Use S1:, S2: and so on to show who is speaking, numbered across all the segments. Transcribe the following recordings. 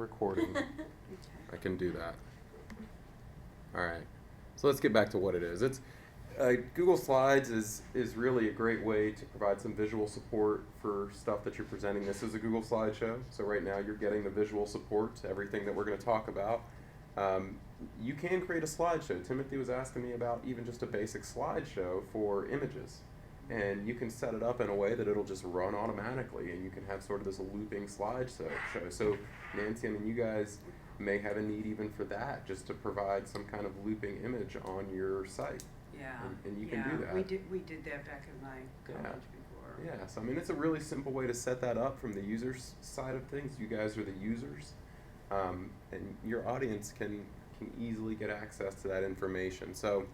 S1: recording,
S2: Okay.
S1: I can do that. All right. So let's get back to what it is. It's Google Slides is really a great way to provide some visual support for stuff that you're presenting. This is a Google slideshow, so right now you're getting the visual support to everything that we're going to talk about. You can create a slideshow. Timothy was asking me about even just a basic slideshow for images. And you can set it up in a way that it'll just run automatically, and you can have sort of this looping slideshow. So Nancy, I mean, you guys may have a need even for that, just to provide some kind of looping image on your site.
S2: Yeah.
S1: And you can do that.
S2: We did that back in my college before.
S1: Yeah, so I mean, it's a really simple way to set that up from the user's side of things. You guys are the users, and your audience can easily get access to that information. So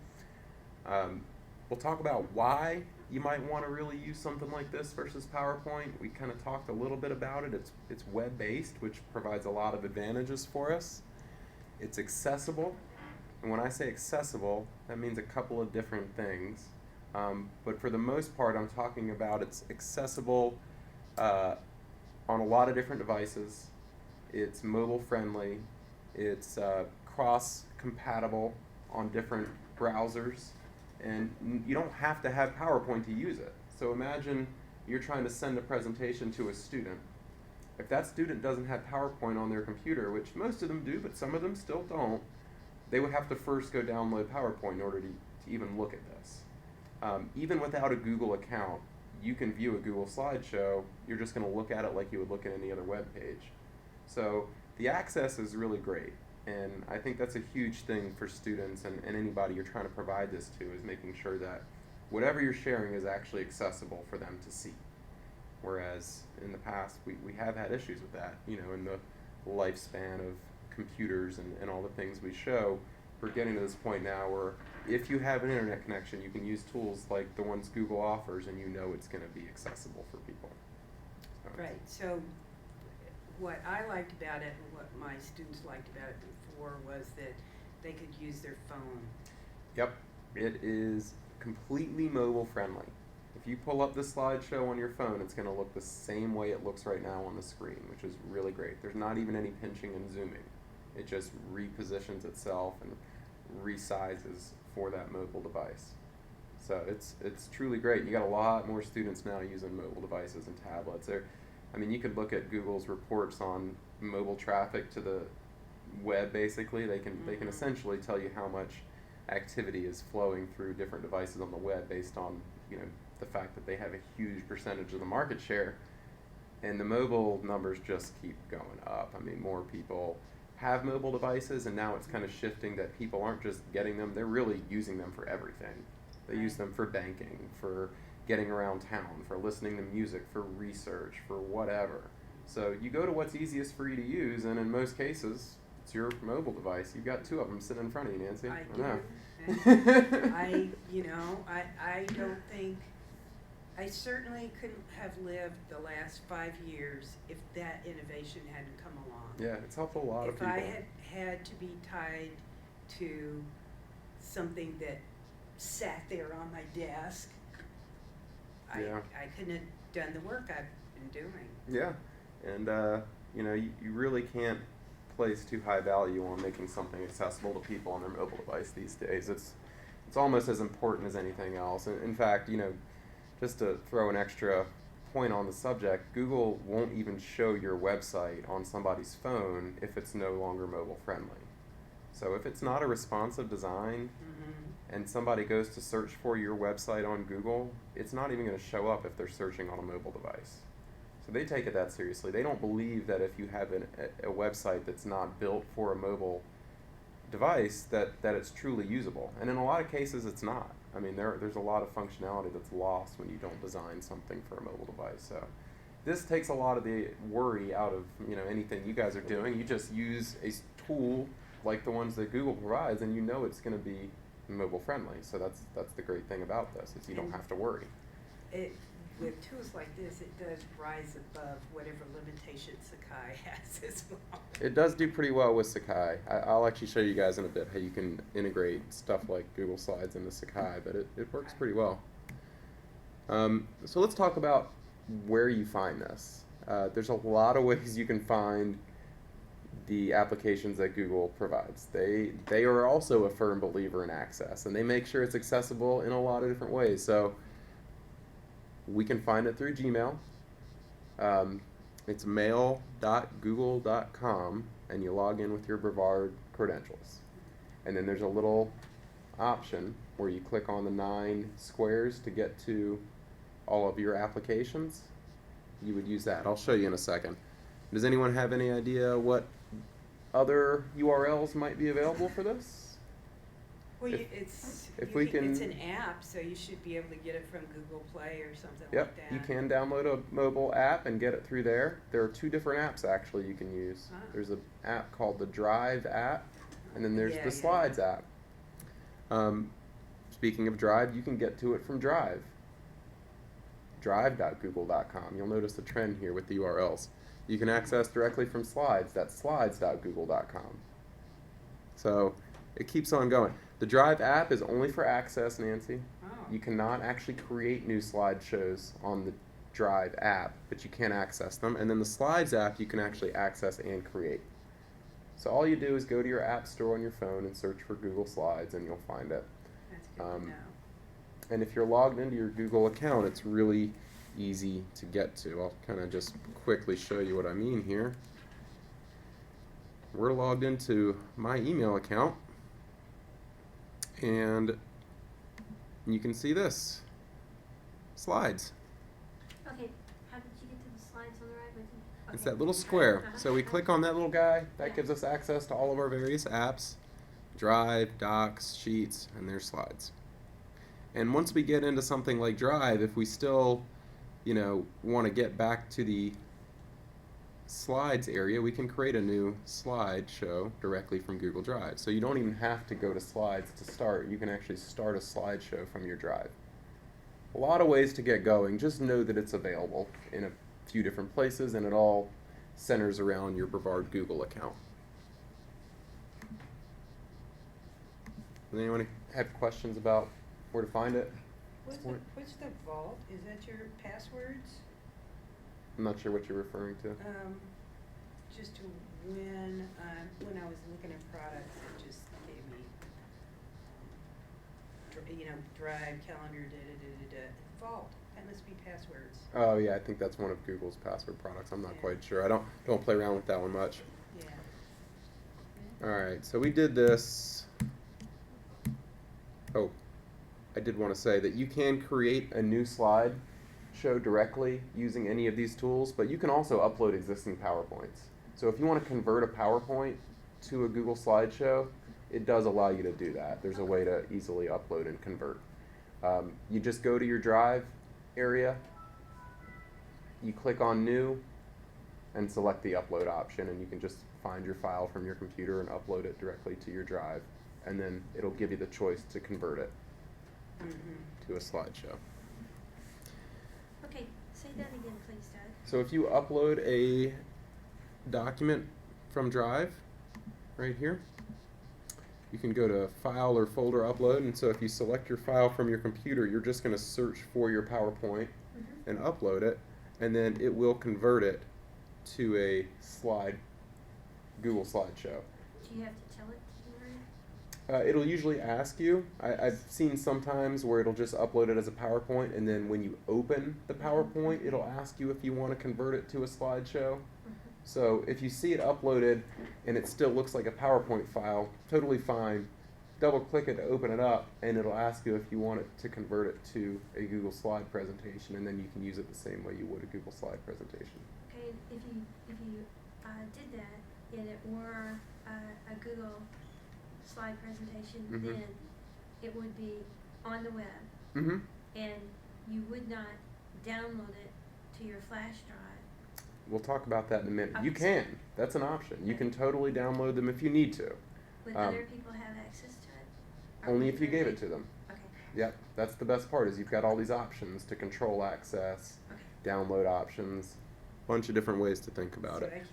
S1: we'll talk about why you might want to really use something like this versus PowerPoint. We kind of talked a little bit about it. It's web-based, which provides a lot of advantages for us. It's accessible, and when I say accessible, that means a couple of different things. But for the most part, I'm talking about it's accessible on a lot of different devices. It's mobile friendly. It's cross-compatible on different browsers. And you don't have to have PowerPoint to use it. So imagine you're trying to send a presentation to a student. If that student doesn't have PowerPoint on their computer, which most of them do, but some of them still don't, they would have to first go download PowerPoint in order to even look at this. Even without a Google account, you can view a Google slideshow. You're just going to look at it like you would look at any other web page. So the access is really great. And I think that's a huge thing for students and anybody you're trying to provide this to, is making sure that whatever you're sharing is actually accessible for them to see. Whereas in the past, we have had issues with that, you know, in the lifespan of computers and all the things we show. We're getting to this point now where if you have an internet connection, you can use tools like the ones Google offers, and you know it's going to be accessible for people. So.
S2: Right. So what I liked about it, and what my students liked about it before, was that they could use their phone.
S1: Yep, it is completely mobile friendly. If you pull up the slideshow on your phone, it's going to look the same way it looks right now on the screen, which is really great. There's not even any pinching and zooming. It just repositions itself and resizes for that mobile device. So it's truly great. You got a lot more students now using mobile devices and tablets. I mean, you could look at Google's reports on mobile traffic to the web. Basically, they can essentially tell you how much activity is flowing through different devices on the web based on, you know, the fact that they have a huge percentage of the market share, and the mobile numbers just keep going up. I mean, more people have mobile devices, and now it's kind of shifting that people aren't just getting them, they're really using them for everything. They use them for banking, for getting around town, for listening to music, for research, for whatever. So you go to what's easiest for you to use, and in most cases, it's your mobile device. You've got two of them sitting in front of you, Nancy.
S2: I do.
S1: know.
S2: I don't think, I certainly couldn't have lived the last 5 years if that innovation hadn't come along.
S1: Yeah, it's helped a lot of
S2: If
S1: people.
S2: I had to be tied to something that sat there on my desk,
S1: Yeah.
S2: I couldn't have done the work I've been doing.
S1: Yeah, and you really can't place too high value on making something accessible to people on their mobile device these days. It's almost as important as anything else. In fact, just to throw an extra point on the subject, Google won't even show your website on somebody's phone if it's no longer mobile friendly. So if it's not a responsive design, and somebody goes to search for your website on Google, it's not even going to show up if they're searching on a mobile device. So they take it that seriously. They don't believe that if you have a website that's not built for a mobile device, that it's truly usable. And in a lot of cases, it's not. I mean, there's a lot of functionality that's lost when you don't design something for a mobile device. So this takes a lot of the worry out of anything you guys are doing. You just use a tool like the ones that Google provides, and it's going to be mobile friendly. So that's the great thing about this, is you don't have to worry.
S2: With tools like this, it does rise above whatever limitations Sakai has as well.
S1: It does do pretty well with Sakai. I'll actually show you guys in a bit how you can integrate stuff like Google Slides into Sakai, but it works pretty well. So let's talk about where you find this. There's a lot of ways you can find the applications that Google provides. They are also a firm believer in access, and they make sure it's accessible in a lot of different ways. So we can find it through Gmail. It's mail.google.com, and you log in with your Brevard credentials. And then there's a little option where you click on the 9 squares to get to all of your applications. You would use that. I'll show you in a second. Does anyone have any idea what other URLs might be available for this?
S2: Well,
S1: If
S2: it's
S1: we can-
S2: it's an app, so you should be able to get it from Google Play or something
S1: Yep,
S2: like that.
S1: you can download a mobile app and get it through there. There are 2 different apps actually you can use.
S2: Ah.
S1: There's an app called the Drive app, and then there's
S2: Yeah,
S1: the
S2: yeah,
S1: Slides
S2: yeah.
S1: app. Speaking of Drive, you can get to it from Drive. Drive.google.com. You'll notice the trend here with the URLs. You can access directly from Slides. That's slides.google.com. So it keeps on going. The Drive app is only for access, Nancy.
S2: Oh.
S1: You cannot actually create new slideshows on the Drive app, but you can access them. And then the Slides app you can actually access and create. So all you do is go to your app store on your phone and search for Google Slides, and you'll find it.
S2: That's good to know.
S1: And if you're logged into your Google account, it's really easy to get to. I'll kind of just quickly show you what I mean here. We're logged into my email account, and you can see this. Slides.
S3: Okay, how did you get to the slides on the right with you?
S1: It's
S3: Okay.
S1: that little square.
S3: Uh-huh.
S1: So we click on that little guy. That gives us access to all of our various apps. Drive, Docs, Sheets, and there's Slides. And once we get into something like Drive, if we still, want to get back to the Slides area, we can create a new slideshow directly from Google Drive. So you don't even have to go to Slides to start. You can actually start a slideshow from your Drive. A lot of ways to get going. Just know that it's available in a few different places, and it all centers around your Brevard Google account. Does anyone have questions about where to find it?
S2: What's the vault? Is that your passwords?
S1: I'm not sure what you're referring to.
S2: Just to when I was looking at products, it just gave me, Drive, calendar, vault. That must be passwords.
S1: Oh yeah, I think that's one of Google's password products. I'm not
S2: Yeah.
S1: quite sure. I don't play around with that one much.
S2: Yeah.
S1: All right, so we did this. Oh, I did want to say that you can create a new slide show directly using any of these tools, but you can also upload existing PowerPoints. So if you want to convert a PowerPoint to a Google slideshow, it does allow you to do that. There's a way to easily upload and convert. You just go to your Drive area, you click on New, and select the upload option, and you can just find your file from your computer and upload it directly to your Drive, and then it'll give you the choice to convert it to a slideshow.
S3: Okay, say that again, please, Doug.
S1: So if you upload a document from Drive, right here, you can go to File or Folder Upload, and so if you select your file from your computer, you're just going to search for your PowerPoint and upload it, and then it will convert it to a Google slideshow.
S3: Do you have to tell it to convert it?
S1: It'll usually ask you. I've seen sometimes where it'll just upload it as a PowerPoint, and then when you open the PowerPoint, it'll ask you if you want to convert it to a slideshow. So if you see it uploaded and it still looks like a PowerPoint file, totally fine. Double click it to open it up, and it'll ask you if you want it to convert it to a Google slide presentation, and then you can use it the same way you would a Google slide presentation.
S3: Okay, if you did that and it were a Google slide presentation,
S1: Mhm.
S3: then it would be on the web,
S1: Mm-hmm.
S3: and you would not download it to your flash drive.
S1: We'll talk about that in a minute. You
S3: Okay.
S1: can. That's an option. You can totally download them if you need to.
S3: Would other people have access to it? Or
S1: Only
S3: would
S1: if you
S3: it
S1: gave
S3: be-
S1: it to them.
S3: Okay,
S1: Yep, that's the best part is you've got all these options to control access,
S3: okay.
S1: download options, bunch of different ways to think about
S2: So
S1: it.
S2: I can't-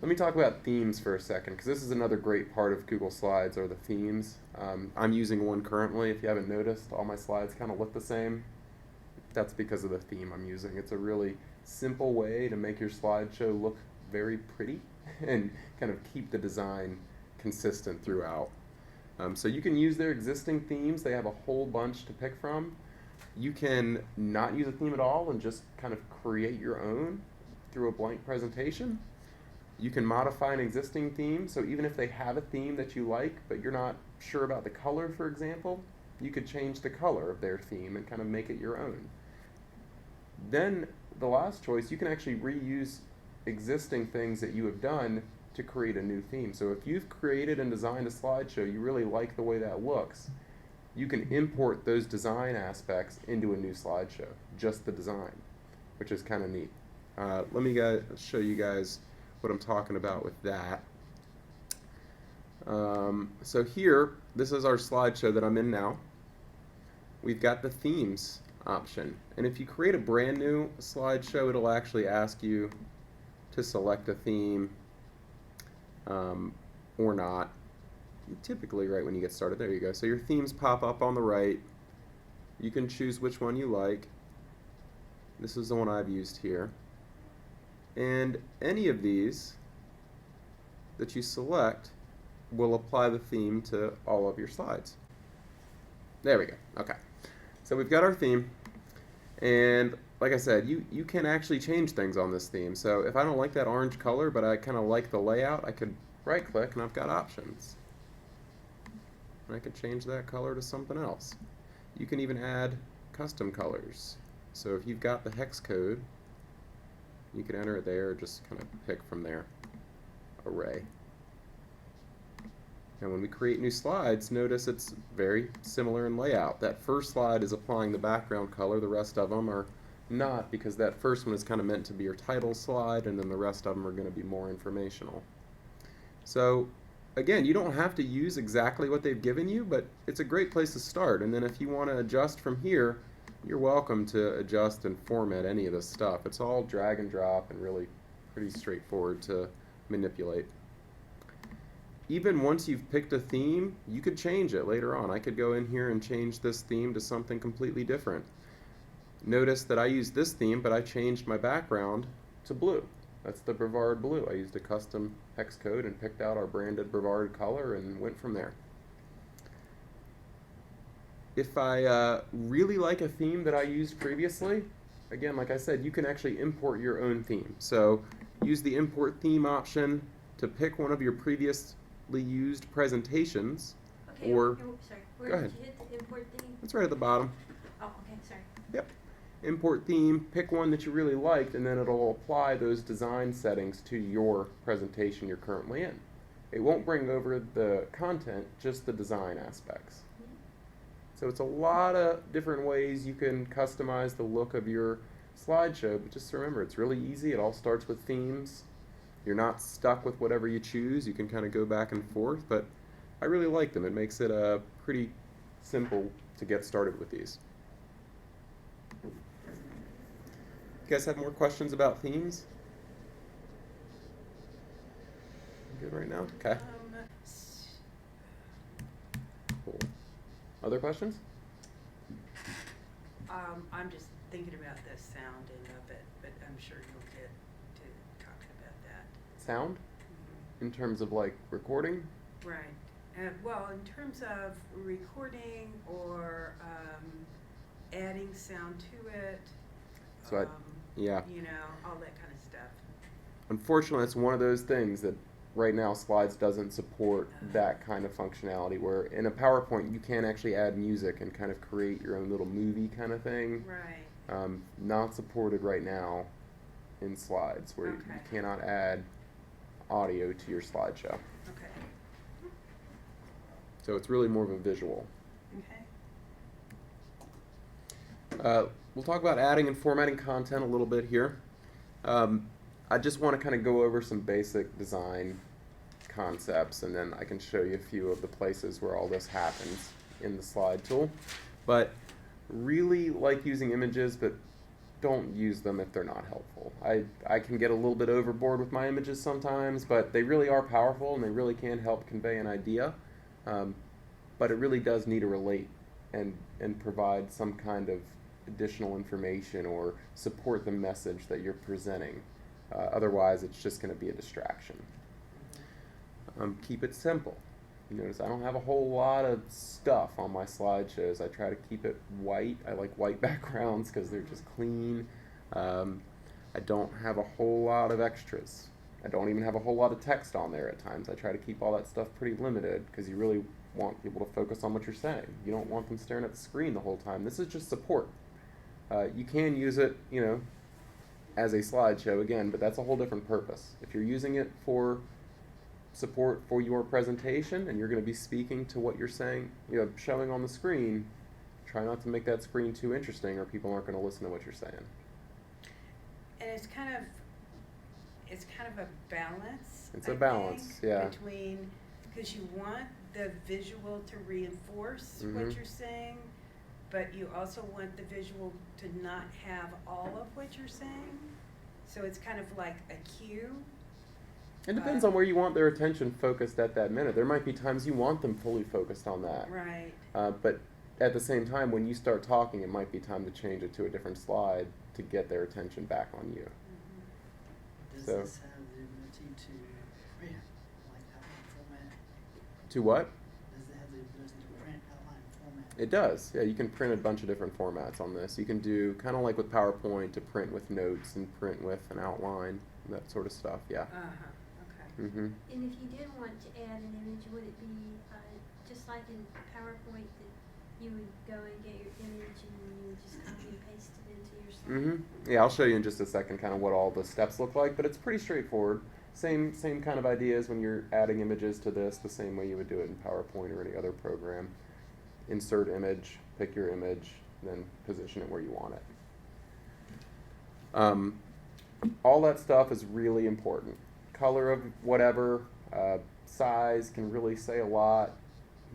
S1: Let me talk about themes for a second, because this is another great part of Google Slides, are the themes. I'm using one currently. If you haven't noticed, all my slides kind of look the same. That's because of the theme I'm using. It's a really simple way to make your slideshow look very pretty. and kind of keep the design consistent throughout. So you can use their existing themes. They have a whole bunch to pick from. You can not use a theme at all and just kind of create your own through a blank presentation. You can modify an existing theme, so even if they have a theme that you like, but you're not sure about the color, for example, you could change the color of their theme and kind of make it your own. Then the last choice, you can actually reuse existing things that you have done to create a new theme. So if you've created and designed a slideshow, you really like the way that looks, you can import those design aspects into a new slideshow, just the design, which is kind of neat. Let me show you guys what I'm talking about with that. So here, this is our slideshow that I'm in now. We've got the themes option, and if you create a brand new slideshow, it'll actually ask you to select a theme or not. Typically right when you get started. There you go. So your themes pop up on the right. You can choose which one you like. This is the one I've used here. And any of these that you select will apply the theme to all of your slides. There we go. Okay. So we've got our theme, and like I said, you can actually change things on this theme. So if I don't like that orange color, but I kind of like the layout, I could right click and I've got options. And I could change that color to something else. You can even add custom colors. So if you've got the hex code, you can enter it there or just kind of pick from their array. And when we create new slides, notice it's very similar in layout. That first slide is applying the background color, the rest of them are not, because that first one is kind of meant to be your title slide, and then the rest of them are going to be more informational. So again, you don't have to use exactly what they've given you, but it's a great place to start. And then if you want to adjust from here, you're welcome to adjust and format any of this stuff. It's all drag and drop and really pretty straightforward to manipulate. Even once you've picked a theme, you could change it later on. I could go in here and change this theme to something completely different. Notice that I used this theme, but I changed my background to blue. That's the Brevard blue. I used a custom hex code and picked out our branded Brevard color and went from there. If I really like a theme that I used previously, again, like I said, you can actually import your own theme. So use the import theme option to pick one of your previously used presentations.
S3: Okay,
S1: or
S3: sorry. Where
S1: go
S3: did
S1: ahead.
S3: you hit the import theme?
S1: It's right at the bottom.
S3: Oh, okay, sorry.
S1: Yep. Import theme, pick one that you really liked, and then it'll apply those design settings to your presentation you're currently in. It won't bring over the content, just the design aspects. So it's a lot of different ways you can customize the look of your slideshow, but just remember, it's really easy. It all starts with themes. You're not stuck with whatever you choose. You can kind of go back and forth, but I really like them. It makes it pretty simple to get started with these. You guys have more questions about themes? Good right now? Okay. Cool. Other questions?
S2: I'm just thinking about the sounding of it, but I'm sure you'll get to talking about that.
S1: Sound? In terms of like recording?
S2: Right. Well, in terms of recording or adding sound to it,
S1: So yeah.
S2: you know, all that kind of stuff.
S1: Unfortunately, it's one of those things that right now Slides doesn't support that kind of functionality, where in a PowerPoint you can actually add music and kind of create your own little movie kind of thing.
S2: Right.
S1: Not supported right now in Slides, where you
S2: Okay.
S1: cannot add audio to your slideshow.
S2: Okay.
S1: So it's really more of a visual.
S2: Okay.
S1: We'll talk about adding and formatting content a little bit here. I just want to kind of go over some basic design concepts, and then I can show you a few of the places where all this happens in the slide tool. But really like using images, but don't use them if they're not helpful. I can get a little bit overboard with my images sometimes, but they really are powerful and they really can help convey an idea. But it really does need to relate and provide some kind of additional information or support the message that you're presenting. Otherwise, it's just going to be a distraction. Keep it simple. You notice I don't have a whole lot of stuff on my slideshows. I try to keep it white. I like white backgrounds because they're just clean. I don't have a whole lot of extras. I don't even have a whole lot of text on there at times. I try to keep all that stuff pretty limited because you really want people to focus on what you're saying. You don't want them staring at the screen the whole time. This is just support. You can use it, you know, as a slideshow again, but that's a whole different purpose. If you're using it for support for your presentation and you're going to be speaking to what you're saying, you know, showing on the screen, try not to make that screen too interesting or people aren't going to listen to what you're saying.
S2: And it's kind of a balance.
S1: It's a balance, yeah.
S2: Between, because you want the visual to reinforce
S1: Mhm.
S2: what you're saying, but you also want the visual to not have all of what you're saying. So it's kind of like a cue.
S1: It depends on where you want their attention focused at that minute. There might be times you want them fully focused on that.
S2: Right.
S1: But at the same time, when you start talking, it might be time to change it to a different slide to get their attention back on you.
S4: Does
S1: So-
S4: this have the ability to print, like outline format?
S1: To what?
S4: Does it have the ability to print outline format?
S1: It does. Yeah, you can print a bunch of different formats on this. You can do kind of like with PowerPoint to print with notes and print with an outline, that sort of stuff. Yeah.
S2: Okay.
S1: Mhm.
S3: And if you did want to add an image, would it be just like in PowerPoint that you would go and get your image and you would just copy and paste it into your slide?
S1: Yeah, I'll show you in just a second kind of what all the steps look like, but it's pretty straightforward. Same kind of ideas when you're adding images to this, the same way you would do it in PowerPoint or any other program. Insert image, pick your image, then position it where you want it. All that stuff is really important. Color of whatever, size can really say a lot.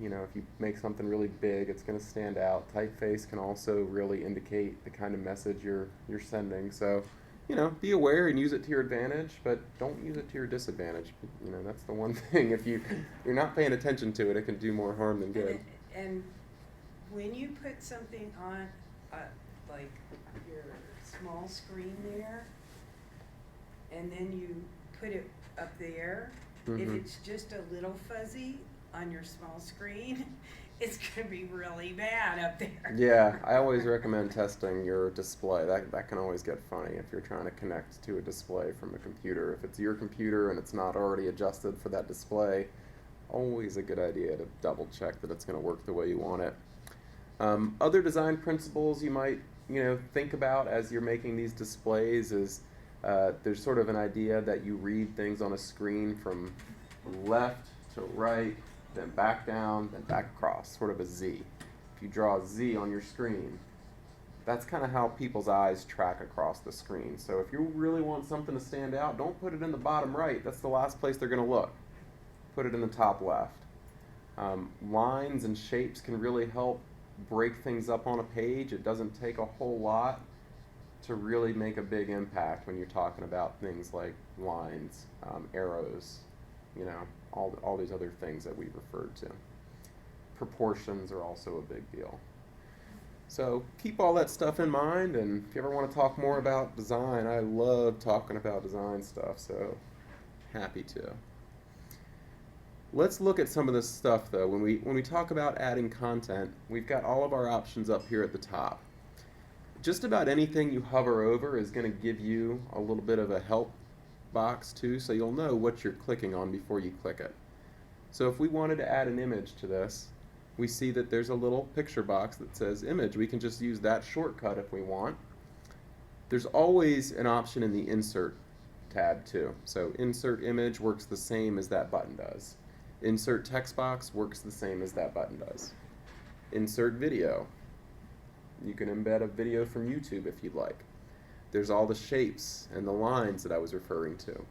S1: You know, if you make something really big, it's going to stand out. Typeface can also really indicate the kind of message you're sending. So, you know, be aware and use it to your advantage, but don't use it to your disadvantage. You know, that's the one thing. If you're not paying attention to it, it can do more harm than good.
S2: And when you put something on, like your small screen there, and then you put it up there, if
S1: Mhm.
S2: it's just a little fuzzy on your small screen, it's gonna be really bad up there.
S1: Yeah, I always recommend testing your display. That can always get funny if you're trying to connect to a display from a computer. If it's your computer and it's not already adjusted for that display, always a good idea to double check that it's going to work the way you want it. Other design principles you might think about as you're making these displays is there's sort of an idea that you read things on a screen from left to right, then back down, then back across, sort of a Z. If you draw a Z on your screen, that's kind of how people's eyes track across the screen. So if you really want something to stand out, don't put it in the bottom right. That's the last place they're going to look. Put it in the top left. Lines and shapes can really help break things up on a page. It doesn't take a whole lot to really make a big impact when you're talking about things like lines, arrows, all these other things that we referred to. Proportions are also a big deal. So keep all that stuff in mind, and if you ever want to talk more about design, I love talking about design stuff, so happy to. Let's look at some of this stuff though. When we talk about adding content, we've got all of our options up here at the top. Just about anything you hover over is going to give you a little bit of a help box too, so you'll know what you're clicking on before you click it. So if we wanted to add an image to this, we see that there's a little picture box that says image. We can just use that shortcut if we want. There's always an option in the insert tab too. So insert image works the same as that button does. Insert text box works the same as that button does. Insert video. You can embed a video from YouTube if you'd like. There's all the shapes and the lines that I was referring to.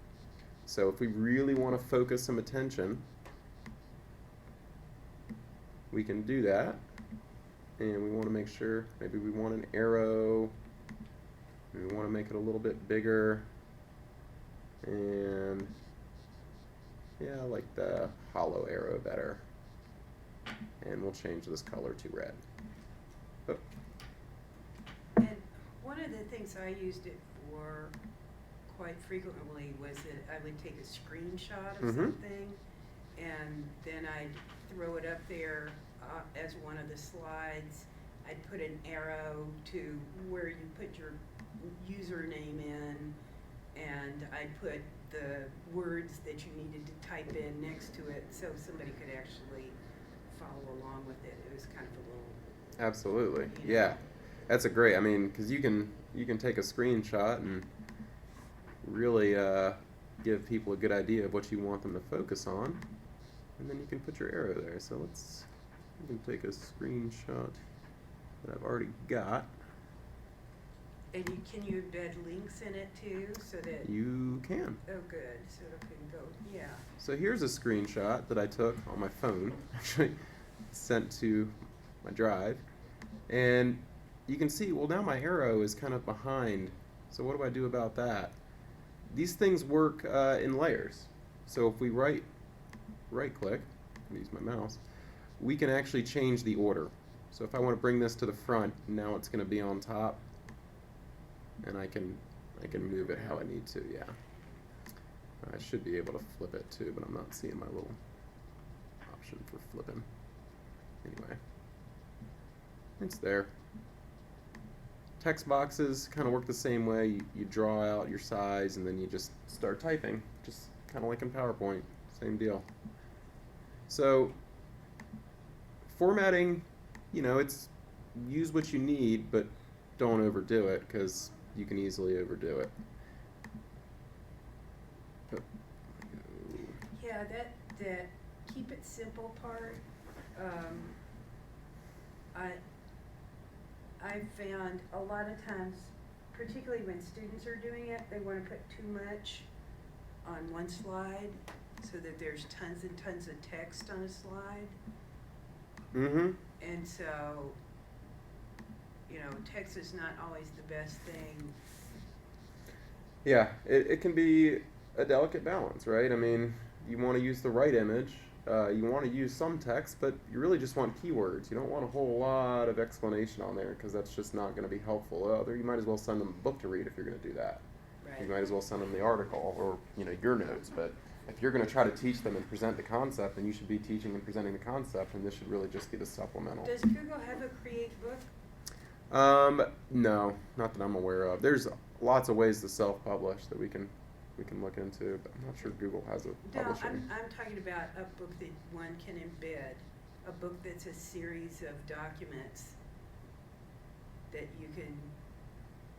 S1: So if we really want to focus some attention, we can do that. And we want to make sure, maybe we want an arrow. We want to make it a little bit bigger. And yeah, I like the hollow arrow better. And we'll change this color to red. Oh.
S2: And one of the things I used it for quite frequently was that I would take a screenshot of
S1: Mhm.
S2: something and then I'd throw it up there as one of the slides. I'd put an arrow to where you put your username in, and I'd put the words that you needed to type in next to it so somebody could actually follow along with it. It was kind of a little...
S1: Absolutely.
S2: You know.
S1: Yeah. That's a great, I mean, because you can take a screenshot and really give people a good idea of what you want them to focus on, and then you can put your arrow there. So you can take a screenshot that I've already got.
S2: And can you embed links in it too, so that...
S1: You can.
S2: Oh, good, so it can go, yeah.
S1: So here's a screenshot that I took on my phone, actually sent to my drive, and you can see, well, now my arrow is kind of behind, so what do I do about that? These things work in layers. So if we right click, use my mouse, we can actually change the order. So if I want to bring this to the front, now it's going to be on top, and I can move it how I need to. Yeah, I should be able to flip it too, but I'm not seeing my little option for flipping. Anyway, it's there. Text boxes kind of work the same way. You draw out your size and then you just start typing, just kind of like in PowerPoint, same deal. So formatting, it's use what you need, but don't overdo it because you can easily overdo it.
S2: Yeah, that keep it simple part, I've found a lot of times, particularly when students are doing it, they want to put too much on one slide so that there's tons and tons of text on a slide.
S1: Mm-hmm.
S2: And so, text is not always the best thing.
S1: Yeah, it can be a delicate balance, right? I mean, you want to use the right image. You want to use some text, but you really just want keywords. You don't want a whole lot of explanation on there because that's just not going to be helpful. You might as well send them a book to read if you're going to do that.
S2: Right.
S1: You might as well send them the article or your notes. But if you're going to try to teach them and present the concept, then you should be teaching and presenting the concept, and this should really just be the supplemental.
S2: Does Google have a Create Book?
S1: No, not that I'm aware of. There's lots of ways to self-publish that we can look into, but I'm not sure Google has a publishing.
S2: No, I'm talking about a book that one can embed, a book that's a series of documents that you can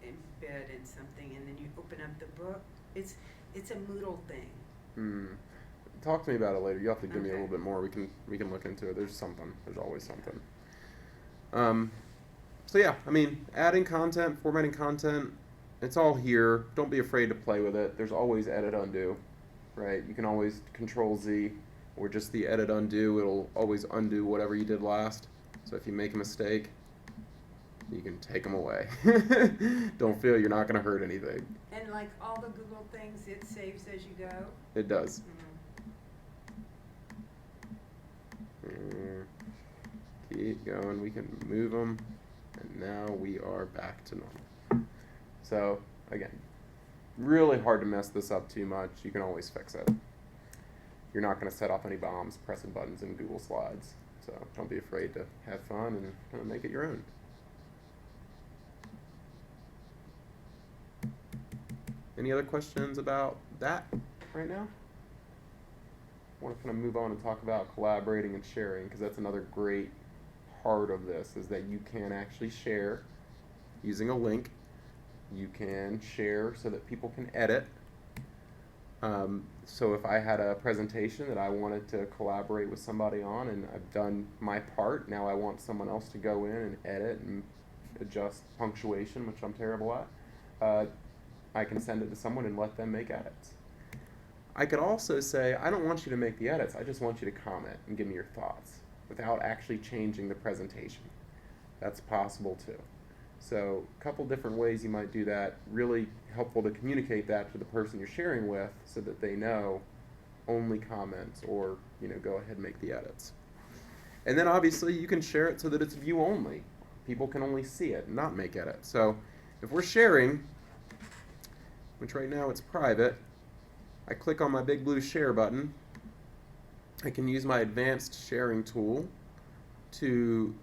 S2: embed in something, and then you open up the book. It's a Moodle thing.
S1: Talk to me about it later. You have to give me a
S2: Okay.
S1: little bit more. We can look into it. There's something. There's always something. So yeah, I mean, adding content, formatting content, it's all here. Don't be afraid to play with it. There's always edit undo, right? You can always Control Z or just the edit undo. It'll always undo whatever you did last. So if you make a mistake, you can take them away. Don't feel you're not going to hurt anything.
S2: And like all the Google things, it saves as you go.
S1: It does.
S2: Mm-hmm.
S1: Keep going. We can move them, and now we are back to normal. So again, really hard to mess this up too much. You can always fix it. You're not going to set off any bombs pressing buttons in Google Slides. So don't be afraid to have fun and kind of make it your own. Any other questions about that right now? I want to kind of move on and talk about collaborating and sharing, because that's another great part of this, is that you can actually share using a link. You can share so that people can edit. So if I had a presentation that I wanted to collaborate with somebody on, and I've done my part, now I want someone else to go in and edit and adjust punctuation, which I'm terrible at. I can send it to someone and let them make edits. I could also say, I don't want you to make the edits, I just want you to comment and give me your thoughts without actually changing the presentation. That's possible too. So a couple different ways you might do that. Really helpful to communicate that to the person you're sharing with so that they know only comments or go ahead and make the edits. And then obviously you can share it so that it's view only. People can only see it and not make edits. So if we're sharing, which right now it's private, I click on my big blue share button, I can use my advanced sharing tool to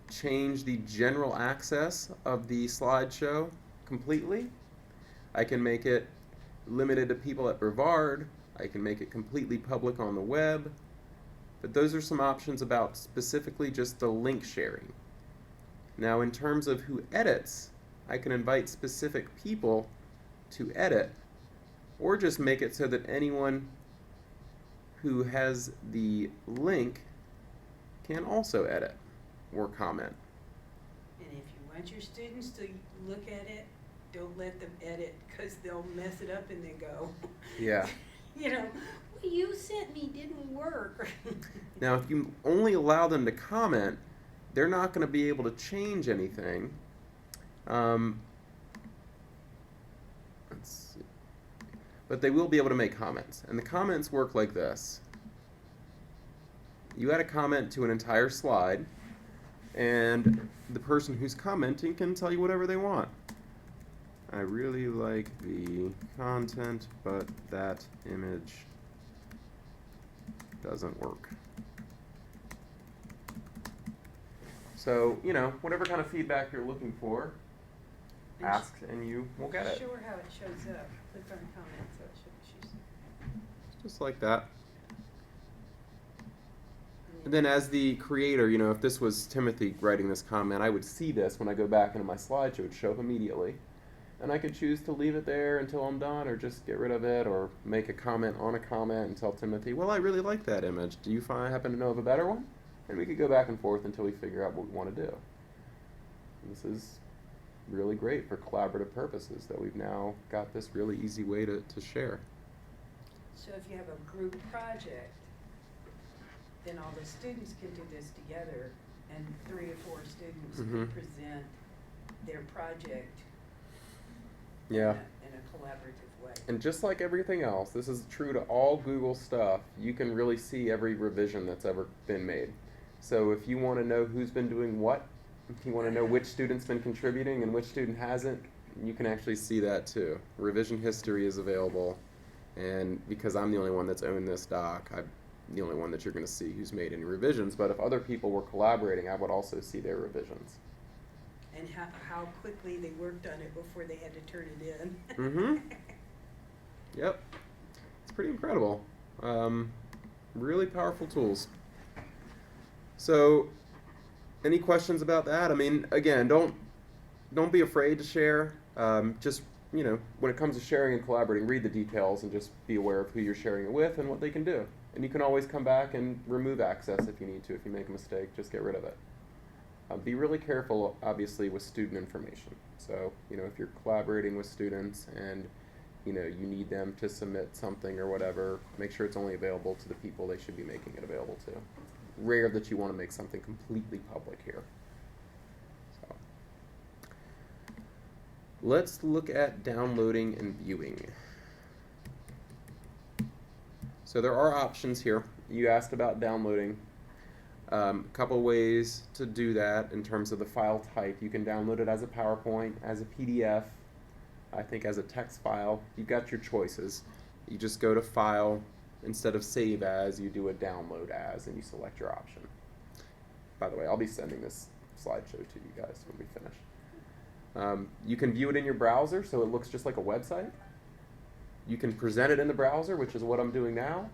S1: change the general access of the slideshow completely. I can make it limited to people at Brevard. I can make it completely public on the web. But those are some options about specifically just the link sharing. Now, in terms of who edits, I can invite specific people to edit, or just make it so that anyone who has the link can also edit or comment.
S2: And if you want your students to look at it, don't let them edit, because they'll mess it up and then go.
S1: Yeah.
S2: You know, what you sent me didn't work.
S1: Now, if you only allow them to comment, they're not going to be able to change anything. Let's see. But they will be able to make comments. And the comments work like this. You add a comment to an entire slide, and the person who's commenting can tell you whatever they want. I really like the content, but that image doesn't work. So, you know, whatever kind of feedback you're looking for, ask and you will get it.
S2: Show her how it shows up. Click on comments, so it should, she's.
S1: Just like that. And then as the creator, you know, if this was Timothy writing this comment, I would see this when I go back into my slideshow. It would show up immediately. And I could choose to leave it there until I'm done, or just get rid of it, or make a comment on a comment and tell Timothy, well, I really like that image. Do you happen to know of a better one? And we could go back and forth until we figure out what we want to do. This is really great for collaborative purposes, that we've now got this really easy way to share.
S2: So if you have a group project, then all the students can do this together, and 3 or 4 students can present their project
S1: Yeah.
S2: in a collaborative way.
S1: And just like everything else, this is true to all Google stuff. You can really see every revision that's ever been made. So if you want to know who's been doing what, if you want to know which student's been contributing and which student hasn't, you can actually see that too. Revision history is available, and because I'm the only one that's owned this doc, I'm the only one that you're going to see who's made any revisions. But if other people were collaborating, I would also see their revisions.
S2: And how quickly they worked on it before they had to turn it in.
S1: Mm-hmm. Yep. It's pretty incredible. Really powerful tools. So, any questions about that? I mean, again, don't be afraid to share. Just, you know, when it comes to sharing and collaborating, read the details and just be aware of who you're sharing it with and what they can do. And you can always come back and remove access if you need to. If you make a mistake, just get rid of it. Be really careful, obviously, with student information. So, you know, if you're collaborating with students and, you know, you need them to submit something or whatever, make sure it's only available to the people they should be making it available to. Rare that you want to make something completely public here. So, let's look at downloading and viewing. So there are options here. You asked about downloading. A couple ways to do that in terms of the file type. You can download it as a PowerPoint, as a PDF, I think as a text file. You've got your choices. You just go to File. Instead of Save As, you do a Download As, and you select your option. By the way, I'll be sending this slideshow to you guys when we finish. You can view it in your browser, so it looks just like a website. You can present it in the browser, which is what I'm doing now.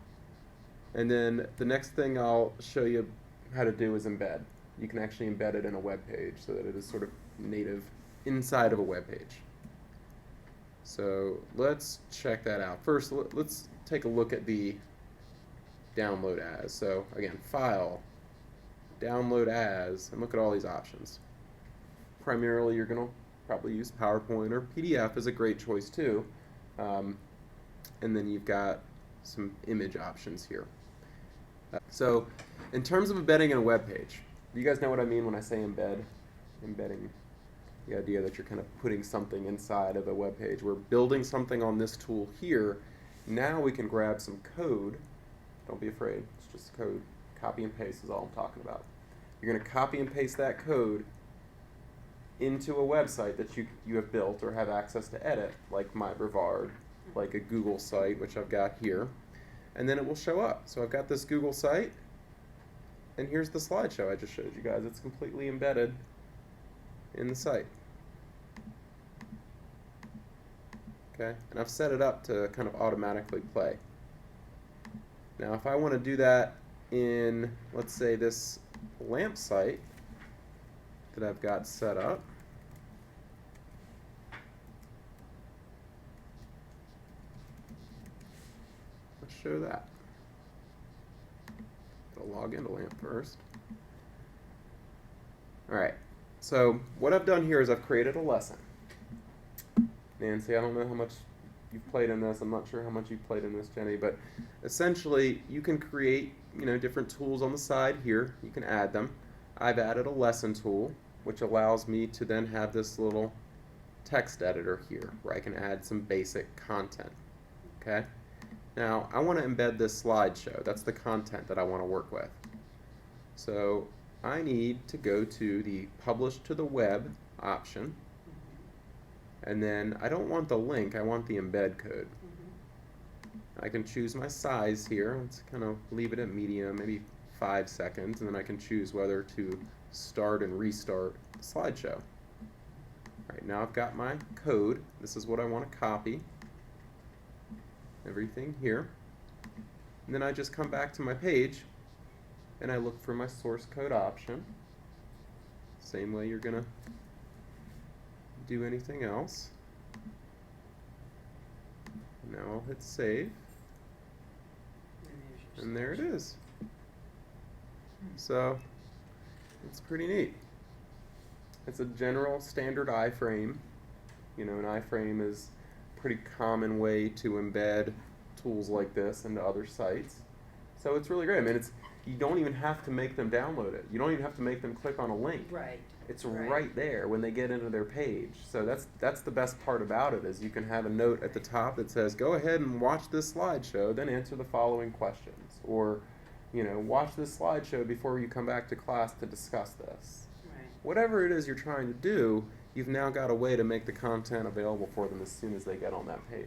S1: And then the next thing I'll show you how to do is embed. You can actually embed it in a web page so that it is sort of native inside of a web page. So let's check that out. First, let's take a look at the download as. So again, File, Download As, and look at all these options. Primarily, you're going to probably use PowerPoint, or PDF is a great choice too. And then you've got some image options here. So in terms of embedding in a web page, do you guys know what I mean when I say embed? Embedding, the idea that you're kind of putting something inside of a web page. We're building something on this tool here. Now we can grab some code. Don't be afraid, it's just code. Copy and paste is all I'm talking about. You're going to copy and paste that code into a website that you have built or have access to edit, like my Brevard, like a Google site, which I've got here. and then it will show up. So I've got this Google site, and here's the slideshow I just showed you guys. It's completely embedded in the site. Okay, and I've set it up to kind of automatically play. Now if I want to do that in, let's say, this lamp site that I've got set up, let's show that. I'll log into lamp first. Alright, so what I've done here is I've created a lesson. Nancy, I don't know how much you've played in this. I'm not sure how much you've played in this, Jenny, but essentially you can create, different tools on the side here. You can add them. I've added a lesson tool, which allows me to then have this little text editor here where I can add some basic content. Okay? Now, I want to embed this slideshow. That's the content that I want to work with. So I need to go to the Publish to the Web option. And then I don't want the link, I want the embed code. I can choose my size here. Let's kind of leave it at medium, maybe 5 seconds, and then I can choose whether to start and restart the slideshow. Alright, now I've got my code. This is what I want to copy. Everything here. And then I just come back to my page and I look for my source code option. Same way you're going to do anything else. Now I'll hit save, and there it is. So it's pretty neat. It's a general standard iframe. An iframe is a pretty common way to embed tools like this into other sites. So it's really great. I mean, you don't even have to make them download it. You don't even have to make them click on a link.
S2: Right.
S1: It's right there when they get into their page. So that's the best part about it, is you can have a note at the top that says, go ahead and watch this slideshow, then answer the following questions. Or, watch this slideshow before you come back to class to discuss this.
S2: Right.
S1: Whatever it is you're trying to do, you've now got a way to make the content available for them as soon as they get on that page.